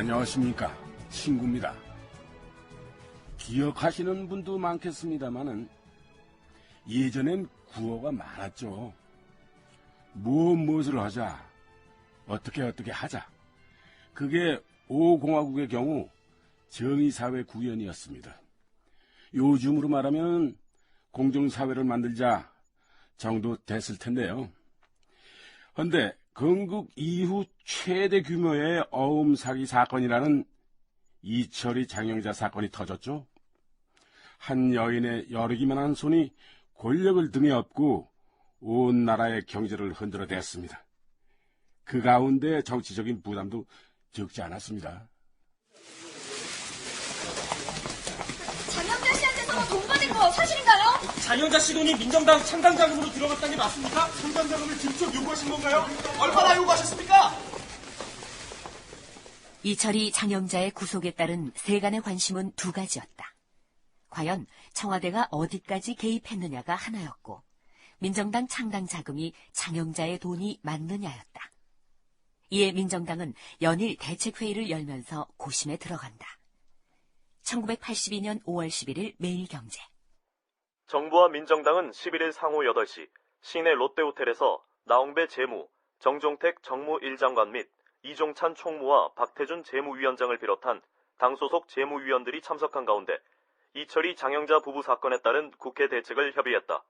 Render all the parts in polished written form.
안녕하십니까, 친구입니다. 기억하시는 분도 많겠습니다만은 예전엔 구호가 많았죠. 무엇을 하자, 어떻게 하자. 그게 5공화국의 경우 정의사회 구현이었습니다. 요즘으로 말하면 공정사회를 만들자 정도 됐을 텐데요. 그런데 건국 이후 최대 규모의 어음 사기 사건이라는 이철이 장영자 사건이 터졌죠. 한 여인의 여르기만한 손이 권력을 등에 업고 온 나라의 경제를 흔들어댔습니다. 그 가운데 정치적인 부담도 적지 않았습니다. 장영자 씨한테서 돈 받은 거 사실인가요? 장영자 씨 돈이 민정당 창당 자금으로 들어갔다는 게 맞습니까? 창당 자금을 직접 요구하신 건가요? 얼마나 요구하셨습니까? 이철이 장영자의 구속에 따른 세간의 관심은 두 가지였다. 과연 청와대가 어디까지 개입했느냐가 하나였고, 민정당 창당 자금이 장영자의 돈이 맞느냐였다. 이에 민정당은 연일 대책회의를 열면서 고심에 들어간다. 1982년 5월 11일 매일경제. 정부와 민정당은 11일 상호 8시 시내 롯데호텔에서 나홍배 재무, 정종택 정무 1장관 및 이종찬 총무와 박태준 재무위원장을 비롯한 당 소속 재무위원들이 참석한 가운데 이철이 장영자 부부 사건에 따른 국회 대책을 협의했다.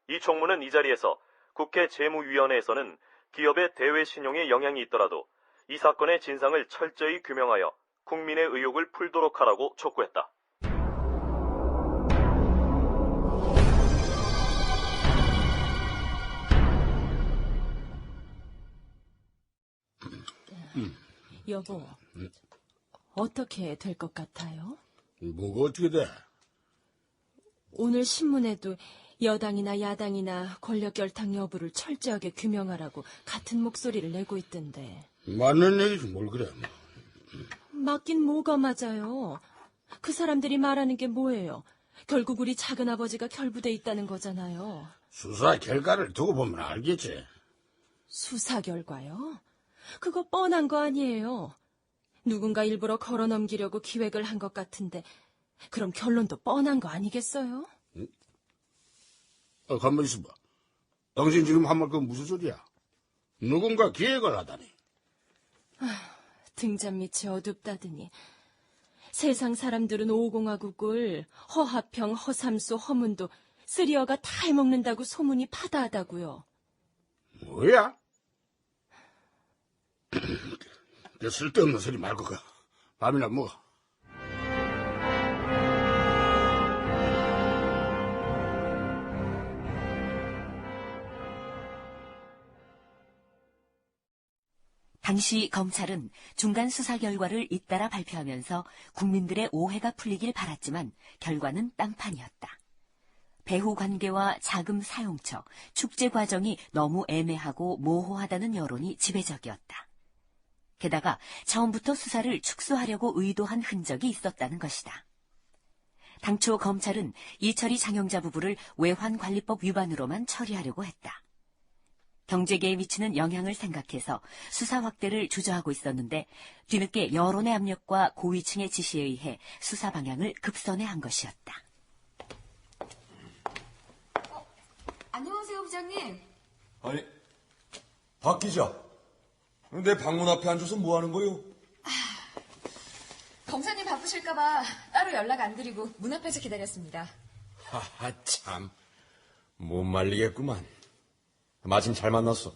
이 총무는 이 자리에서 국회 재무위원회에서는 기업의 대외 신용에 영향이 있더라도 이 사건의 진상을 철저히 규명하여 국민의 의혹을 풀도록 하라고 촉구했다. 여보, 어떻게 될 것 같아요? 뭐가 어떻게 돼? 오늘 신문에도 여당이나 야당이나 권력 결탁 여부를 철저하게 규명하라고 같은 목소리를 내고 있던데. 맞는 얘기지 뭘 그래. 맞긴 뭐가 맞아요. 그 사람들이 말하는 게 뭐예요? 결국 우리 작은아버지가 결부돼 있다는 거잖아요. 수사 결과를 두고 보면 알겠지. 수사 결과요? 그거 뻔한 거 아니에요. 누군가 일부러 걸어넘기려고 기획을 한 것 같은데 그럼 결론도 뻔한 거 아니겠어요? 가만히 있어봐. 당신 지금 한 말 그건 무슨 소리야? 누군가 기획을 하다니. 등잔 밑이 어둡다더니 세상 사람들은 오공화국을 허하평, 허삼수, 허문도 쓰리어가 다 해먹는다고 소문이 파다하다고요. 뭐야? 내 쓸데없는 소리 말고 가. 밥이나 먹어. 당시 검찰은 중간 수사 결과를 잇따라 발표하면서 국민들의 오해가 풀리길 바랐지만 결과는 딴판이었다. 배후 관계와 자금 사용처, 축제 과정이 너무 애매하고 모호하다는 여론이 지배적이었다. 게다가 처음부터 수사를 축소하려고 의도한 흔적이 있었다는 것이다. 당초 검찰은 이철이 장영자 부부를 외환관리법 위반으로만 처리하려고 했다. 경제계에 미치는 영향을 생각해서 수사 확대를 주저하고 있었는데 뒤늦게 여론의 압력과 고위층의 지시에 의해 수사 방향을 급선회한 것이었다. 안녕하세요, 부장님. 아니, 박 기자. 내 방문 앞에 앉아서 뭐 하는 거요? 검사님 바쁘실까봐 따로 연락 안 드리고 문 앞에서 기다렸습니다. 하하, 참. 못 말리겠구만. 마침 잘 만났어.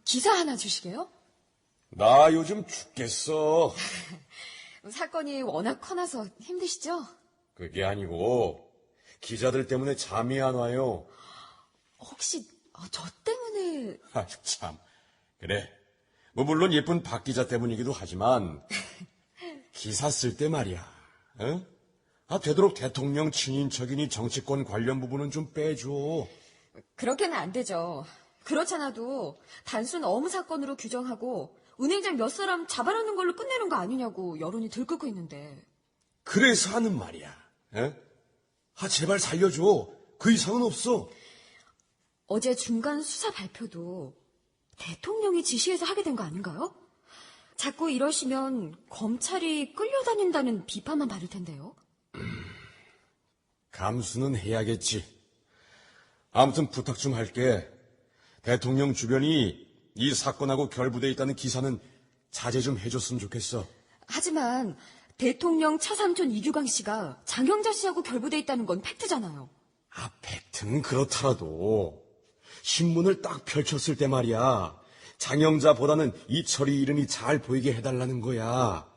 기사 하나 주시게요? 나 요즘 죽겠어. 사건이 워낙 커나서 힘드시죠? 그게 아니고 기자들 때문에 잠이 안 와요. 혹시 저 때문에... 아, 참. 그래. 뭐 물론 예쁜 박 기자 때문이기도 하지만 기사 쓸 때 말이야. 어? 되도록 대통령 친인척이니 정치권 관련 부분은 좀 빼줘. 그렇게는 안 되죠. 그렇잖아도 단순 어무 사건으로 규정하고 은행장 몇 사람 잡아놓는 걸로 끝내는 거 아니냐고 여론이 들끓고 있는데. 그래서 하는 말이야. 제발 살려줘. 그 이상은 없어. 어제 중간 수사 발표도 대통령이 지시해서 하게 된 거 아닌가요? 자꾸 이러시면 검찰이 끌려다닌다는 비판만 받을 텐데요. 감수는 해야겠지. 아무튼 부탁 좀 할게. 대통령 주변이 이 사건하고 결부돼 있다는 기사는 자제 좀 해줬으면 좋겠어. 하지만 대통령 차삼촌 이규강 씨가 장영자 씨하고 결부돼 있다는 건 팩트잖아요. 팩트는 그렇더라도 신문을 딱 펼쳤을 때 말이야. 장영자보다는 이철이 이름이 잘 보이게 해달라는 거야.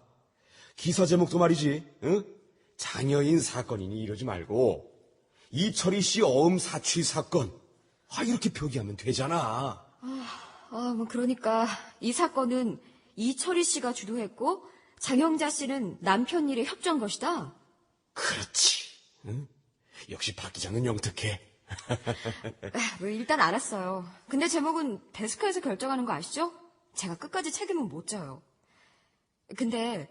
기사 제목도 말이지. 응? 장여인 사건이니 이러지 말고 이철이 씨 어음 사취 사건. 이렇게 표기하면 되잖아. 뭐 그러니까 이 사건은 이철희 씨가 주도했고 장영자 씨는 남편 일에 협조한 것이다. 그렇지. 응? 역시 박 기자는 영특해. 일단 알았어요. 근데 제목은 데스크에서 결정하는 거 아시죠? 제가 끝까지 책임은 못 져요. 근데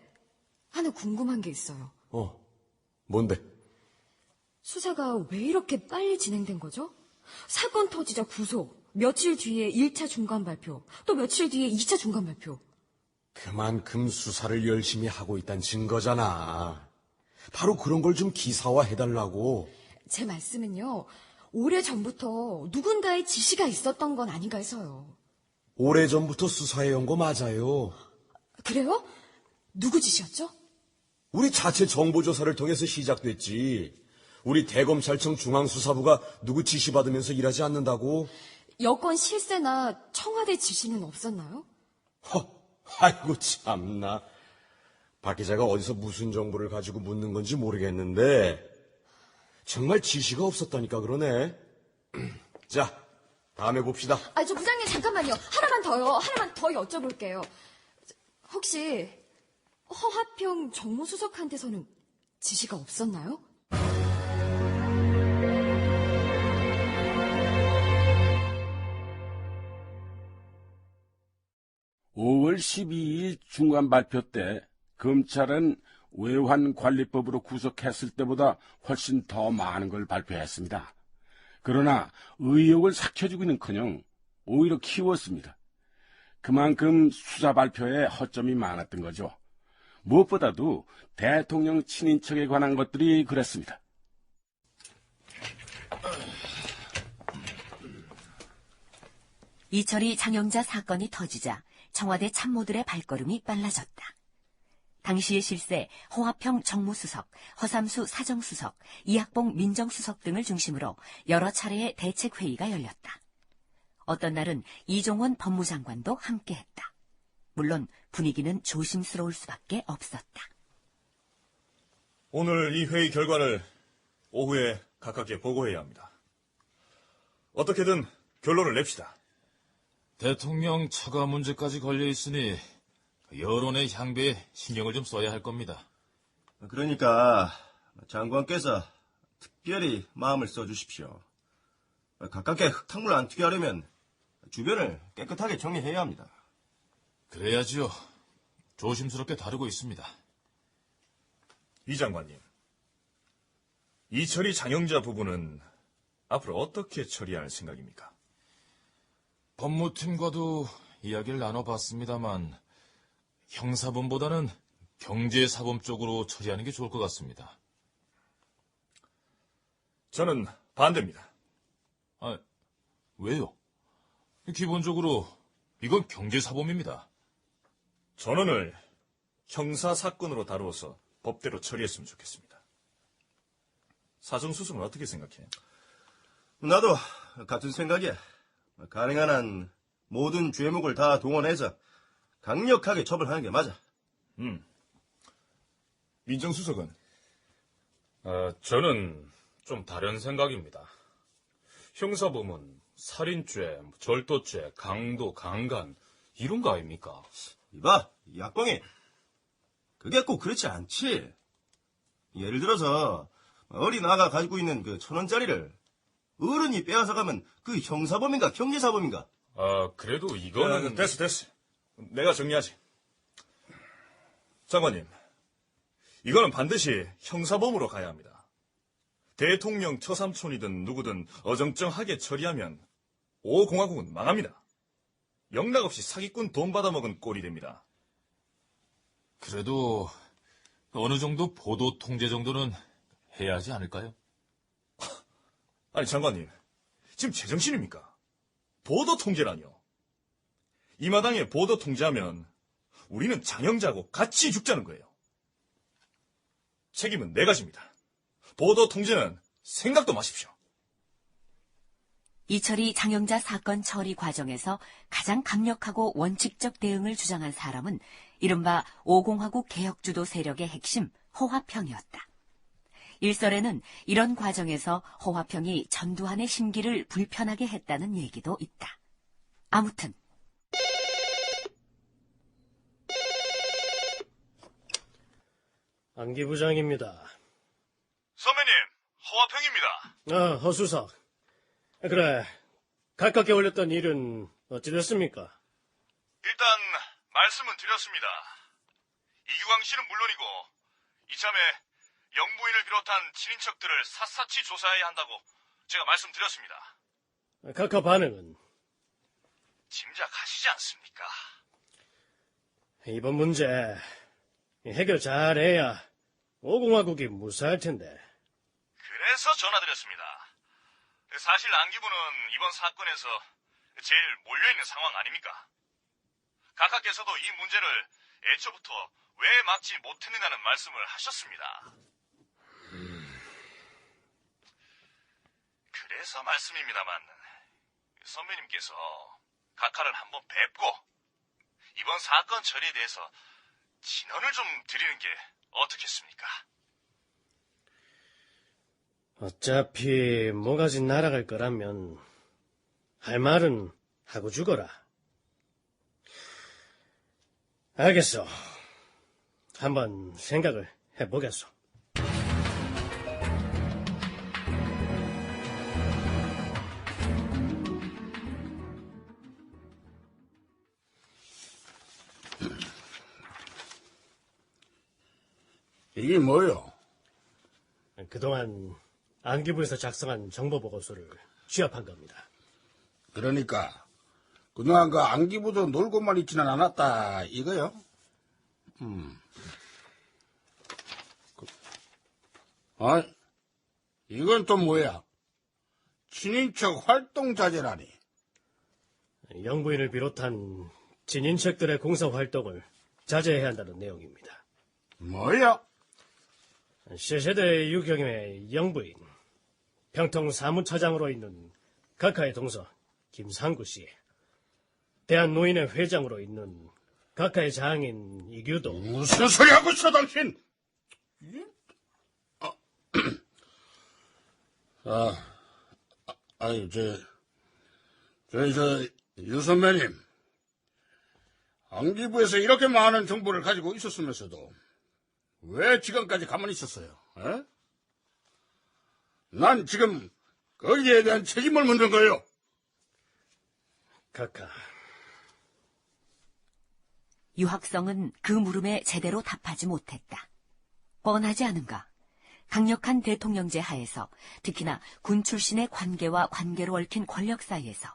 하나 궁금한 게 있어요. 뭔데? 수사가 왜 이렇게 빨리 진행된 거죠? 사건 터지자 구속, 며칠 뒤에 1차 중간 발표, 또 며칠 뒤에 2차 중간 발표. 그만큼 수사를 열심히 하고 있다는 증거잖아. 바로 그런 걸 좀 기사화해달라고. 제 말씀은요, 오래전부터 누군가의 지시가 있었던 건 아닌가 해서요. 오래전부터 수사해온 거 맞아요. 그래요? 누구 지시였죠? 우리 자체 정보조사를 통해서 시작됐지. 우리 대검찰청 중앙수사부가 누구 지시받으면서 일하지 않는다고? 여권 실세나 청와대 지시는 없었나요? 아이고 참나. 박 기자가 어디서 무슨 정보를 가지고 묻는 건지 모르겠는데 정말 지시가 없었다니까 그러네. 자, 다음에 봅시다. 저 부장님 잠깐만요. 하나만 더 여쭤볼게요. 혹시 허화평 정무수석한테서는 지시가 없었나요? (5월 12일) 중간 발표 때 검찰은 외환관리법으로 구속했을 때보다 훨씬 더 많은 걸 발표했습니다. 그러나 의혹을 삭혀주기는커녕 오히려 키웠습니다. 그만큼 수사 발표에 허점이 많았던 거죠. 무엇보다도 대통령 친인척에 관한 것들이 그랬습니다. 이철이 장영자 사건이 터지자 청와대 참모들의 발걸음이 빨라졌다. 당시의 실세 허화평 정무수석, 허삼수 사정수석, 이학봉 민정수석 등을 중심으로 여러 차례의 대책회의가 열렸다. 어떤 날은 이종원 법무장관도 함께했다. 물론 분위기는 조심스러울 수밖에 없었다. 오늘 이 회의 결과를 오후에 가깝게 보고해야 합니다. 어떻게든 결론을 냅시다. 대통령 처가 문제까지 걸려 있으니 여론의 향배에 신경을 좀 써야 할 겁니다. 그러니까 장관께서 특별히 마음을 써주십시오. 가깝게 흙탕물 안 튀게 하려면 주변을 깨끗하게 정리해야 합니다. 그래야지요. 조심스럽게 다루고 있습니다. 이 장관님, 이철이 장영자 부부는 앞으로 어떻게 처리할 생각입니까? 법무팀과도 이야기를 나눠봤습니다만 형사범보다는 경제사범 쪽으로 처리하는 게 좋을 것 같습니다. 저는 반대입니다. 왜요? 기본적으로 이건 경제사범입니다. 전원을 형사사건으로 다루어서 법대로 처리했으면 좋겠습니다. 사정수석은 어떻게 생각해? 나도 같은 생각이야. 가능한 한 모든 죄목을 다 동원해서 강력하게 처벌하는 게 맞아. 민정수석은? 저는 좀 다른 생각입니다. 형사범은 살인죄, 절도죄, 강도, 강간 이런 거 아닙니까? 이봐, 약봉이. 그게 꼭 그렇지 않지. 예를 들어서 어린 아가 가지고 있는 그 1,000원짜리를 어른이 빼앗아가면 그 형사범인가 경제사범인가? 그래도 이거는... 됐어. 내가 정리하지. 장관님, 이거는 반드시 형사범으로 가야 합니다. 대통령 처삼촌이든 누구든 어정쩡하게 처리하면 5공화국은 망합니다. 영락없이 사기꾼 돈 받아먹은 꼴이 됩니다. 그래도 어느 정도 보도 통제 정도는 해야 하지 않을까요? 아니, 장관님. 지금 제정신입니까? 보도 통제라뇨. 이 마당에 보도 통제하면 우리는 장영자고 같이 죽자는 거예요. 책임은 내가 집니다. 보도 통제는 생각도 마십시오. 이철이 장영자 사건 처리 과정에서 가장 강력하고 원칙적 대응을 주장한 사람은 이른바 오공화국 개혁주도 세력의 핵심 허화평이었다. 일설에는 이런 과정에서 허화평이 전두환의 심기를 불편하게 했다는 얘기도 있다. 아무튼 안기 부장입니다. 선배님, 허화평입니다. 허수석. 그래, 가깝게 올렸던 일은 어찌 됐습니까? 일단 말씀은 드렸습니다. 이규광 씨는 물론이고 이참에 영부인을 비롯한 친인척들을 샅샅이 조사해야 한다고 제가 말씀드렸습니다. 각하 반응은? 짐작하시지 않습니까? 이번 문제 해결 잘해야 오공화국이 무사할 텐데. 그래서 전화드렸습니다. 사실 안기부는 이번 사건에서 제일 몰려있는 상황 아닙니까? 각하께서도 이 문제를 애초부터 왜 막지 못했느냐는 말씀을 하셨습니다. 그래서 말씀입니다만 선배님께서 각하를 한번 뵙고 이번 사건 처리에 대해서 진언을 좀 드리는 게 어떻겠습니까? 어차피 뭐가지 날아갈 거라면 할 말은 하고 죽어라. 알겠어. 한번 생각을 해보겠소. 이게 뭐요? 그동안 안기부에서 작성한 정보보고서를 취합한 겁니다. 그러니까 그동안 그 안기부도 놀고만 있지는 않았다 이거요? 이건 또 뭐야? 친인척 활동 자제라니. 영부인을 비롯한 친인척들의 공사활동을 자제해야 한다는 내용입니다. 뭐야? 세세대 유경의 영부인, 평통 사무처장으로 있는 각하의 동서 김상구 씨, 대한노인회 회장으로 있는 각하의 장인 이규도. 무슨 소리 하고 있어 당신? 유 선배님, 안기부에서 이렇게 많은 정보를 가지고 있었으면서도 왜 지금까지 가만히 있었어요? 에? 난 지금 거기에 대한 책임을 묻는 거예요. 각하. 유학성은 그 물음에 제대로 답하지 못했다. 뻔하지 않은가? 강력한 대통령제 하에서 특히나 군 출신의 관계와 관계로 얽힌 권력 사이에서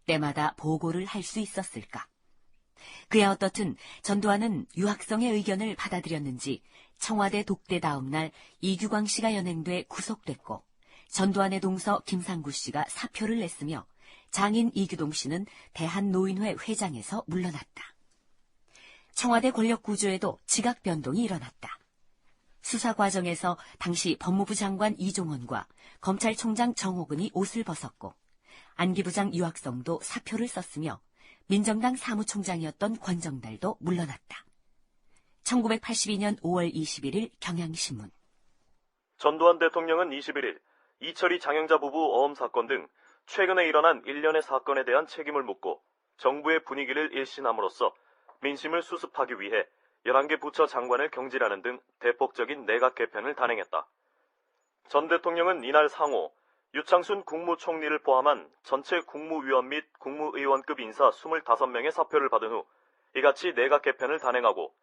때마다 보고를 할 수 있었을까? 그야 어떻든 전두환은 유학성의 의견을 받아들였는지 청와대 독대 다음 날 이규광 씨가 연행돼 구속됐고 전두환의 동서 김상구 씨가 사표를 냈으며 장인 이규동 씨는 대한노인회 회장에서 물러났다. 청와대 권력 구조에도 지각 변동이 일어났다. 수사 과정에서 당시 법무부 장관 이종헌과 검찰총장 정호근이 옷을 벗었고 안기부장 유학성도 사표를 썼으며 민정당 사무총장이었던 권정달도 물러났다. 1982년 5월 21일 경향신문. 전두환 대통령은 21일 이철이 장영자 부부 어음 사건 등 최근에 일어난 일련의 사건에 대한 책임을 묻고 정부의 분위기를 일신함으로써 민심을 수습하기 위해 11개 부처 장관을 경질하는 등 대폭적인 내각 개편을 단행했다. 전 대통령은 이날 상호 유창순 국무총리를 포함한 전체 국무위원 및 국무의원급 인사 25명의 사표를 받은 후 이같이 내각 개편을 단행하고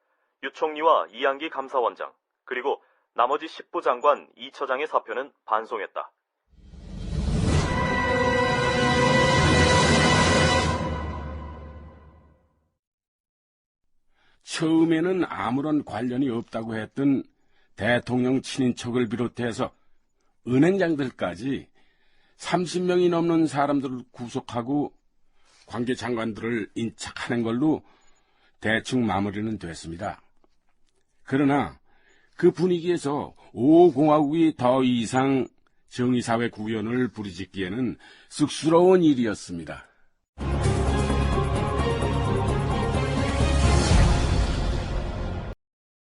유 총리와 이한기 감사원장 그리고 나머지 10부 장관 2처장의 사표는 반송했다. 처음에는 아무런 관련이 없다고 했던 대통령 친인척을 비롯해서 은행장들까지 30명이 넘는 사람들을 구속하고 관계 장관들을 인착하는 걸로 대충 마무리는 됐습니다. 그러나 그 분위기에서 5공화국이 더 이상 정의사회 구현을 부르짖기에는 쑥스러운 일이었습니다.